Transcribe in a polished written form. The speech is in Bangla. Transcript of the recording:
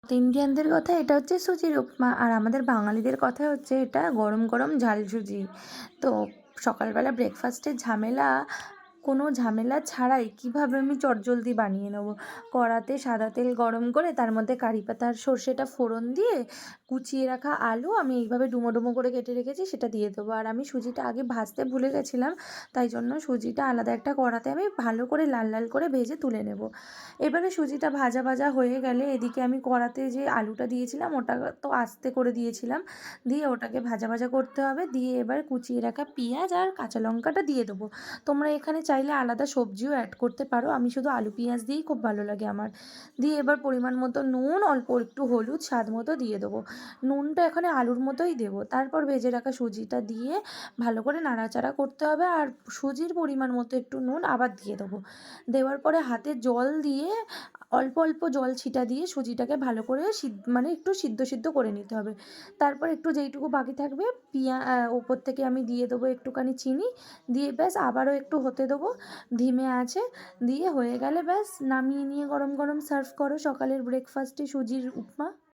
ইন্ডিয়ানদের কথা এটা হচ্ছে সুজির উপমা, আর আমাদের বাঙালিদের কথা হচ্ছে এটা গরম গরম ঝাল সুজি। তো সকালবেলা ব্রেকফাস্টের ঝামেলা, কোনো ঝামেলা ছাড়াই কীভাবে আমি চটজলদি বানিয়ে নেবো। কড়াতে সাদা তেল গরম করে তার মধ্যে কারি পাতা আর সর্ষেটা ফোড়ন দিয়ে কুচিয়ে রাখা আলু আমি এইভাবে ডুমো ডুমো করে কেটে রেখেছি সেটা দিয়ে দেবো। আর আমি সুজিটা আগে ভাজতে ভুলে গেছিলাম, তাই জন্য সুজিটা আলাদা একটা কড়াতে আমি ভালো করে লাল লাল করে ভেজে তুলে নেব। এবারে সুজিটা ভাজা ভাজা হয়ে গেলে এদিকে আমি কড়াতে যে আলুটা দিয়েছিলাম ওটা তো আস্তে করে দিয়েছিলাম, দিয়ে ওটাকে ভাজা ভাজা করতে হবে। দিয়ে এবার কুচিয়ে রাখা পেঁয়াজ আর কাঁচা লঙ্কাটা দিয়ে দেবো। তোমরা এখানে চাইলে আলাদা সবজিও অ্যাড করতে পারো, আমি শুধু আলু পেঁয়াজ দিয়েই খুব ভালো লাগে আমার। দিয়ে এবার পরিমাণ মতো নুন, অল্প একটু হলুদ স্বাদ মতো দিয়ে দেবো। নুনটা এখানে আলুর মতোই দেবো। তারপর ভেজে রাখা সুজিটা দিয়ে ভালো করে নাড়াচাড়া করতে হবে, আর সুজির পরিমাণ মতো একটু নুন আবার দিয়ে দেবো। দেওয়ার পরে হাতে জল দিয়ে অল্প অল্প জল ছিটা দিয়ে সুজিটাকে ভালো করে মানে একটু সিদ্ধ সিদ্ধ করে নিতে হবে। তারপর একটু যেইটুকু বাকি থাকবে ওপর থেকে আমি দিয়ে দেবো একটুখানি চিনি, দিয়ে ব্যাস আবারও একটু হতে দেবো ধিমে আছে। দিয়ে হয়ে গেলে ব্যাস নামিয়ে নিয়ে গরম গরম সার্ভ করো সকালের ব্রেকফাস্টে সুজির উপমা।